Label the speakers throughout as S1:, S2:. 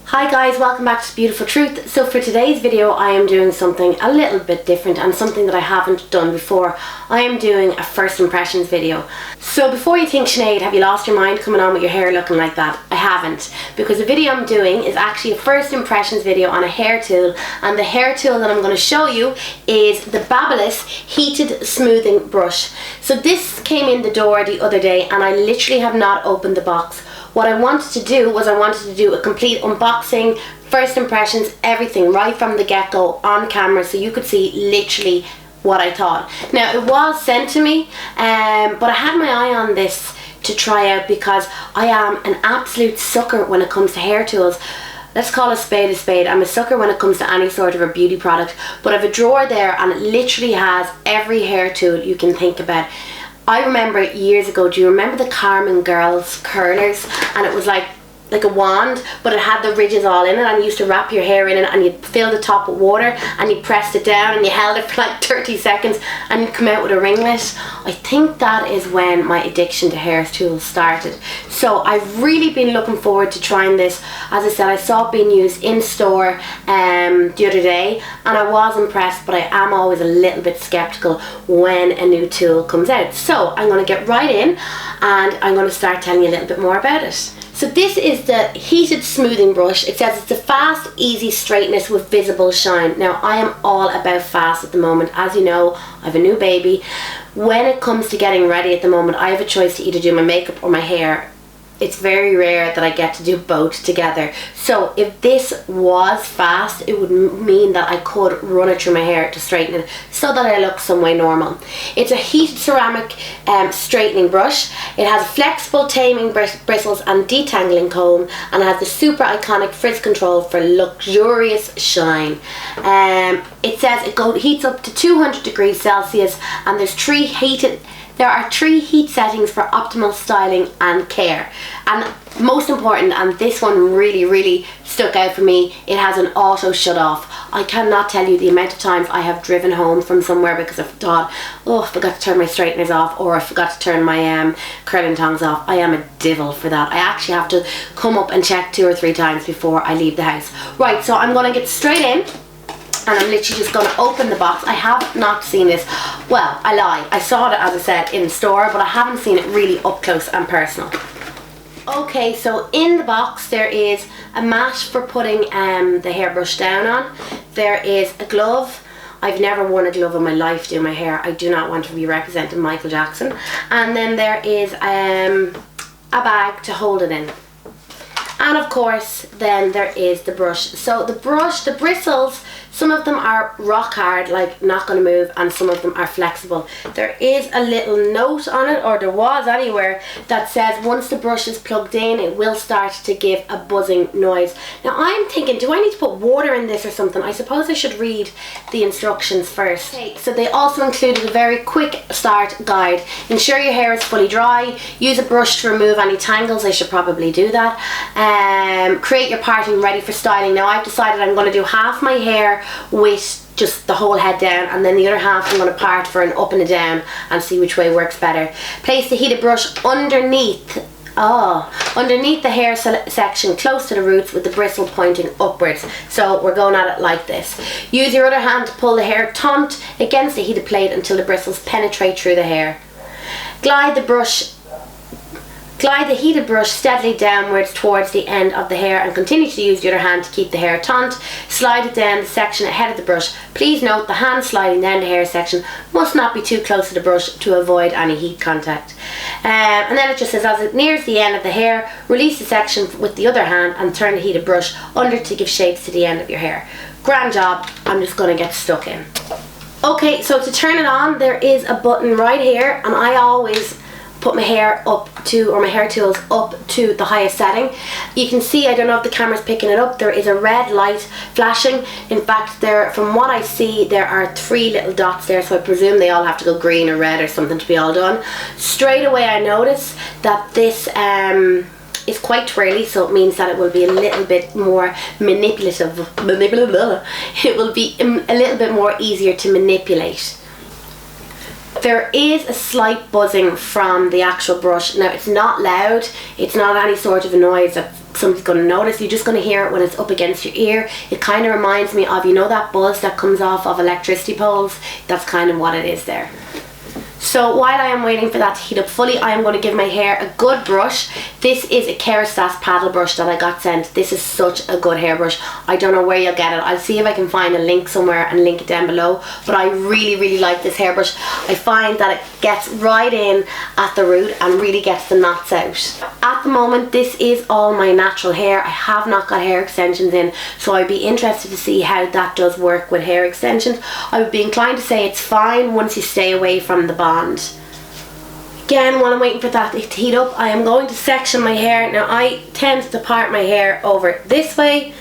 S1: Hi guys, welcome back to Beautiful Truth. So for today's video I am doing something a little bit different and something that I haven't done before. I am doing a first impressions video. So before you think, Sinead, have you lost your mind coming on with your hair looking like that? I haven't, because the video I'm doing is actually a first impressions video on a hair tool, and the hair tool that I'm going to show you is the Babyliss heated smoothing brush. So this came in the door the other day and I literally have not opened the box. What I wanted to do was I wanted to do a complete unboxing, first impressions, everything right from the get-go on camera so you could see literally what I thought. Now it was sent to me, but I had my eye on this to try out because I am an absolute sucker when it comes to hair tools. Let's call a spade a spade. I'm a sucker when it comes to any sort of a beauty product, but I have a drawer there and it literally has every hair tool you can think about. I remember years ago, do you remember the Carmen Girls curlers? And it was like a wand, but it had the ridges all in it, and you used to wrap your hair in it and you'd fill the top with water and you pressed it down and you held it for like 30 seconds and you'd come out with a ringlet. I think that is when my addiction to hair tools started. So I've really been looking forward to trying this. As I said, I saw it being used in store the other day and I was impressed, but I am always a little bit skeptical when a new tool comes out. So I'm going to get right in and I'm going to start telling you a little bit more about it. So this is the heated smoothing brush. It says it's a fast, easy straightness with visible shine. Now I am all about fast at the moment. As you know, I have a new baby. When it comes to getting ready at the moment, I have a choice to either do my makeup or my hair. It's very rare that I get to do both together. So if this was fast, it would mean that I could run it through my hair to straighten it so that I look some way normal. It's a heated ceramic straightening brush. It has flexible taming bristles and detangling comb, and it has the super iconic frizz control for luxurious shine. It says it heats up to 200 degrees Celsius, and there are 3 heat settings for optimal styling and care. And most important, and this one really stuck out for me, it has an auto shut off. I cannot tell you the amount of times I have driven home from somewhere because I thought, oh, I forgot to turn my straighteners off, or I forgot to turn my curling tongs off. I am a devil for that. I actually have to come up and check 2 or 3 times before I leave the house. Right, so I'm going to get straight in. And I'm literally just going to open the box. I have not seen this. Well, I lie. I saw it, as I said, in the store, but I haven't seen it really up close and personal. Okay, so in the box there is a mat for putting the hairbrush down on. There is a glove. I've never worn a glove in my life doing my hair. I do not want to be representing Michael Jackson. And then there is a bag to hold it in. And of course, then there is the brush. So the brush, the bristles, some of them are rock hard, like not going to move, and some of them are flexible. There is a little note on it, or there was anywhere, that says once the brush is plugged in, it will start to give a buzzing noise. Now I'm thinking, do I need to put water in this or something? I suppose I should read the instructions first. Okay, so they also included a very quick start guide. Ensure your hair is fully dry. Use a brush to remove any tangles. I should probably do that. Create your parting ready for styling. Now I've decided I'm going to do half my hair with just the whole head down, and then the other half I'm going to part for an up and a down and see which way works better. Place the heated brush underneath the hair section close to the roots with the bristle pointing upwards. So we're going at it like this. Use your other hand to pull the hair taut against the heated plate until the bristles penetrate through the hair. Glide the heated brush steadily downwards towards the end of the hair and continue to use the other hand to keep the hair taut. Slide it down the section ahead of the brush. Please note the hand sliding down the hair section must not be too close to the brush to avoid any heat contact. And then it just says, as it nears the end of the hair, release the section with the other hand and turn the heated brush under to give shapes to the end of your hair. Grand job. I'm just going to get stuck in. Okay, so to turn it on, there is a button right here, and I always put my hair up to, or my hair tools up to the highest setting. You can see, I don't know if the camera's picking it up, there is a red light flashing. In fact, from what I see, there are 3 little dots there, so I presume they all have to go green or red or something to be all done. Straight away I notice that this is quite twirly, so it means that it will be a little bit more manipulative. It will be a little bit more easier to manipulate. There is a slight buzzing from the actual brush. Now it's not loud, it's not any sort of a noise that somebody's going to notice. You're just going to hear it when it's up against your ear. It kind of reminds me of, you know, that buzz that comes off of electricity poles. That's kind of what it is there. So while I am waiting for that to heat up fully, I am going to give my hair a good brush. This is a Kerastase paddle brush that I got sent. This is such a good hairbrush. I don't know where you'll get it. I'll see if I can find a link somewhere and link it down below. But I really like this hairbrush. I find that it gets right in at the root and really gets the knots out. At the moment, this is all my natural hair. I have not got hair extensions in, so I'd be interested to see how that does work with hair extensions. I would be inclined to say it's fine once you stay away from the bond. Again, while I'm waiting for that to heat up, I am going to section my hair. Now, I tend to part my hair over this way.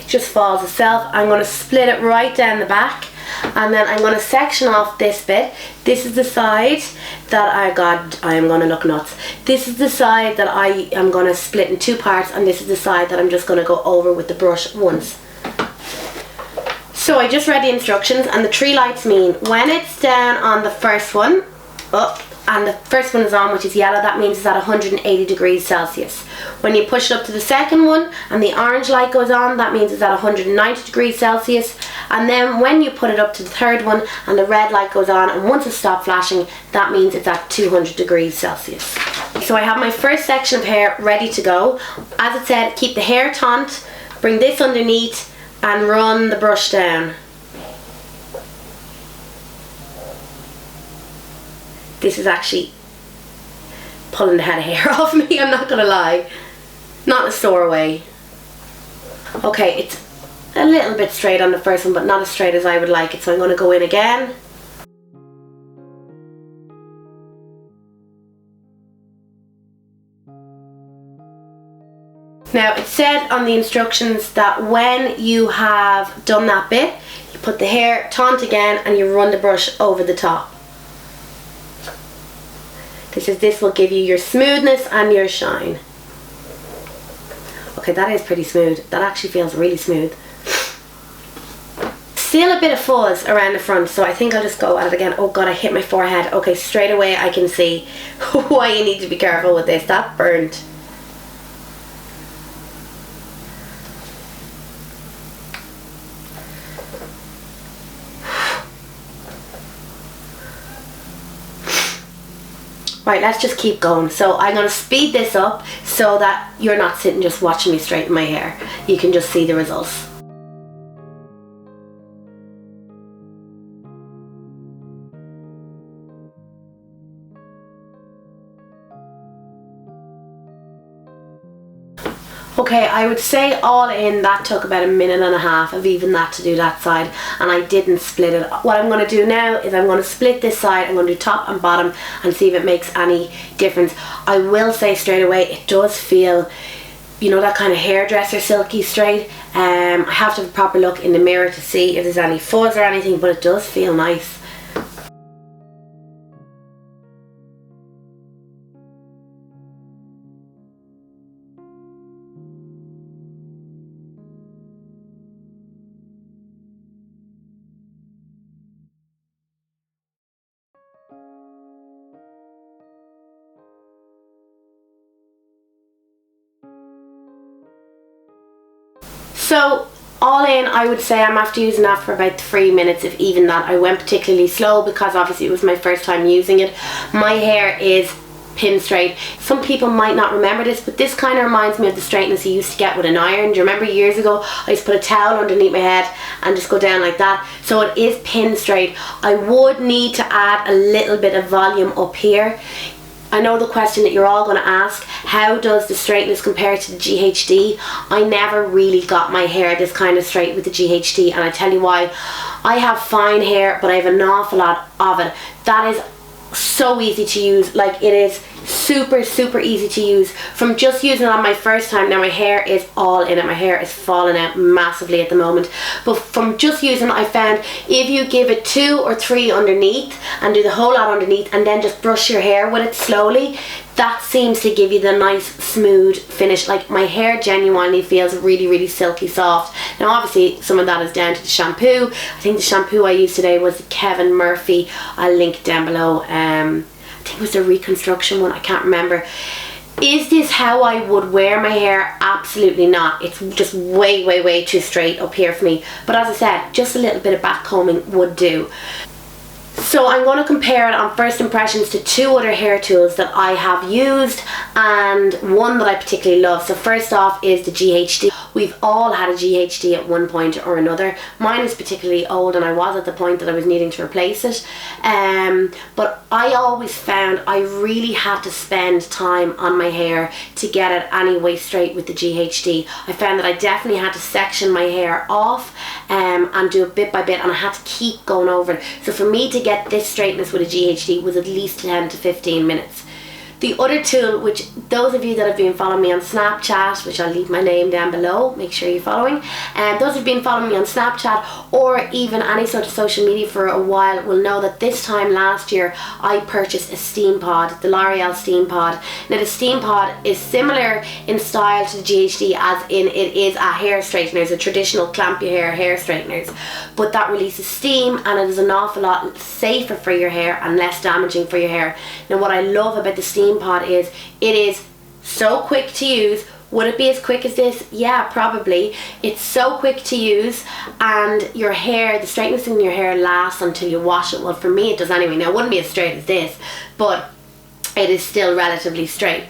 S1: It just falls itself. I'm going to split it right down the back, and then I'm going to section off this bit. This is the side that I am going to look nuts. This is the side that I am going to split in two parts, and this is the side that I'm just going to go over with the brush once. So I just read the instructions, and the 3 lights mean when it's down on the first one, up, and the first one is on, which is yellow, that means it's at 180 degrees Celsius. When you push it up to the second one and the orange light goes on, that means it's at 190 degrees Celsius. And then when you put it up to the third one and the red light goes on, and once it stops flashing, that means it's at 200 degrees Celsius. So I have my first section of hair ready to go. As it said, keep the hair taut, bring this underneath and run the brush down. This is actually pulling the head of hair off me, I'm not gonna lie. Not in a sore way. Okay, it's a little bit straight on the first one, but not as straight as I would like it, so I'm gonna go in again. Now, it said on the instructions that when you have done that bit, you put the hair taut again and you run the brush over the top. This will give you your smoothness and your shine. Okay, that is pretty smooth. That actually feels really smooth. Still a bit of fuzz around the front, so I think I'll just go at it again. Oh god, I hit my forehead. Okay, straight away I can see why you need to be careful with this. That burned. Right, let's just keep going. So I'm going to speed this up so that you're not sitting just watching me straighten my hair. You can just see the results. Okay, I would say all in that took about 1.5 minutes of even that to do that side, and I didn't split it. What I'm going to do now is I'm going to split this side. I'm going to do top and bottom and see if it makes any difference. I will say straight away, it does feel, you know, that kind of hairdresser silky straight. I have to have a proper look in the mirror to see if there's any fuzz or anything, but it does feel nice. So all in, I would say I'm after using that for about 3 minutes, if even that. I went particularly slow because obviously it was my first time using it. My hair is pin straight. Some people might not remember this, but this kind of reminds me of the straightness you used to get with an iron. Do you remember years ago I used to put a towel underneath my head and just go down like that? So it is pin straight. I would need to add a little bit of volume up here. I know the question that you're all going to ask, how does the straightness compare to the GHD? I never really got my hair this kind of straight with the GHD, and I tell you why. I have fine hair, but I have an awful lot of it. That is so easy to use. Like, it is super easy to use. From just using it on my first time, now my hair is all in it. My hair is falling out massively at the moment, but from just using it, I found if you give it 2 or 3 underneath and do the whole lot underneath and then just brush your hair with it slowly, that seems to give you the nice smooth finish. Like, my hair genuinely feels really silky soft. Now obviously some of that is down to the shampoo. I think the shampoo I used today was the Kevin Murphy. I'll link down below. I think it was the reconstruction one, I can't remember. Is this how I would wear my hair? Absolutely not. It's just way too straight up here for me. But as I said, just a little bit of back combing would do. So I'm going to compare it on first impressions to two other hair tools that I have used and one that I particularly love. So first off is the GHD. We've all had a GHD at one point or another. Mine is particularly old and I was at the point that I was needing to replace it. But I always found I really had to spend time on my hair to get it anyway straight with the GHD. I found that I definitely had to section my hair off and do it bit by bit, and I had to keep going over it. So for me to get this straightness with a GHD was at least 10 to 15 minutes. The other tool, which those of you that have been following me on Snapchat, which I'll leave my name down below, make sure you're following, and those who've been following me on Snapchat or even any sort of social media for a while will know that this time last year I purchased a steam pod, the L'Oreal steam pod. Now the steam pod is similar in style to the GHD, as in it is a hair straightener. It's a traditional clamp your hair straighteners, but that releases steam and it is an awful lot safer for your hair and less damaging for your hair. Now what I love about the steam pod is it is so quick to use. Would it be as quick as this? Yeah, probably. It's so quick to use, and your hair, the straightness in your hair lasts until you wash it. Well, for me it does anyway. Now it wouldn't be as straight as this, but it is still relatively straight.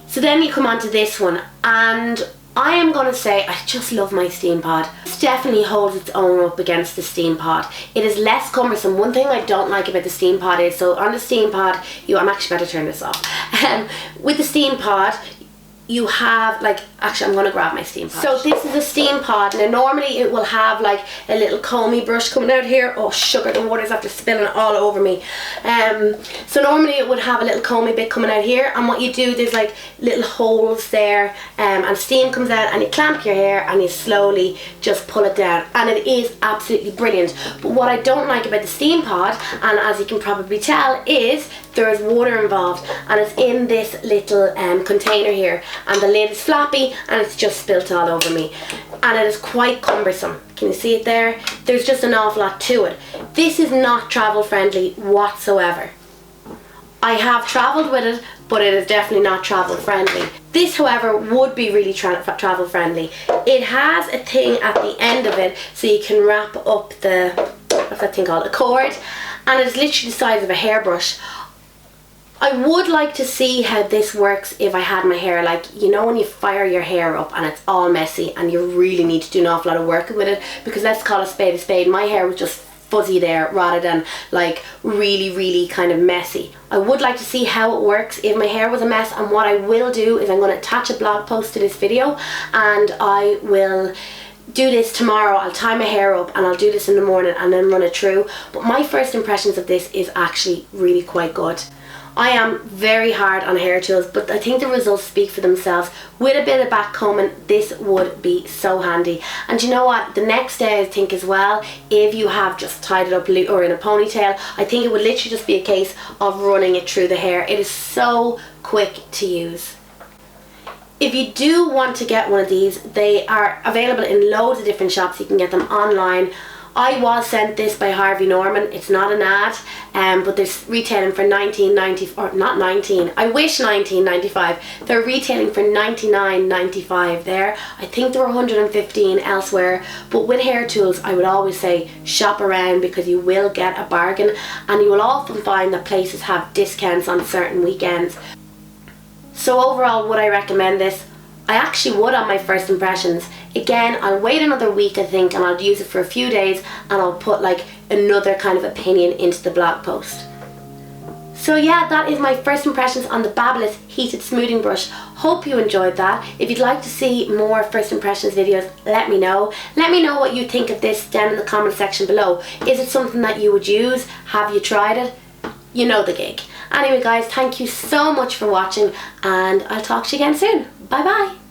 S1: So then you come on to this one, and I am going to say I just love my steam pod. This definitely holds its own up against the steam pod. It is less cumbersome. One thing I don't like about the steam pod is, so on the steam pod, I'm actually better turn this off. With the steam pod, you have like, actually I'm going to grab my steam pod. So this is a steam pod. Now normally it will have like a little comby brush coming out here. Oh sugar, the water's after spilling all over me. So normally it would have a little comby bit coming out here, and what you do, there's like little holes there, and steam comes out and you clamp your hair and you slowly just pull it down, and it is absolutely brilliant. But what I don't like about the steam pod, and as you can probably tell, is there is water involved, and it's in this little container here, and the lid is flappy and it's just spilt all over me, and it is quite cumbersome. Can you see it there? There's just an awful lot to it. This is not travel friendly whatsoever. I have travelled with it, but it is definitely not travel friendly. This, however, would be really travel friendly. It has a thing at the end of it so you can wrap up the, what's that thing called, a cord, and it's literally the size of a hairbrush. I would like to see how this works if I had my hair, like, you know when you fire your hair up and it's all messy and you really need to do an awful lot of work with it, because let's call a spade. My hair was just fuzzy there rather than like really kind of messy. I would like to see how it works if my hair was a mess, and what I will do is I'm going to attach a blog post to this video, and I will do this tomorrow. I'll tie my hair up and I'll do this in the morning and then run it through. But my first impressions of this is actually really quite good. I am very hard on hair tools, but I think the results speak for themselves. With a bit of back combing, this would be so handy. And you know what? The next day I think as well, if you have just tied it up or in a ponytail, I think it would literally just be a case of running it through the hair. It is so quick to use. If you do want to get one of these, they are available in loads of different shops. You can get them online. I was sent this by Harvey Norman. It's not an ad, but they're retailing for $19.90, or not 19. I wish $19.95. They're retailing for $99.95 there. I think there were 115 elsewhere. But with hair tools, I would always say shop around, because you will get a bargain, and you will often find that places have discounts on certain weekends. So overall, would I recommend this? I actually would on my first impressions. Again, I'll wait another week I think, and I'll use it for a few days, and I'll put like another kind of opinion into the blog post. So yeah, that is my first impressions on the Babyliss heated smoothing brush. Hope you enjoyed that. If you'd like to see more first impressions videos, let me know. Let me know what you think of this down in the comment section below. Is it something that you would use? Have you tried it? You know the gig. Anyway guys, thank you so much for watching, and I'll talk to you again soon. Bye bye.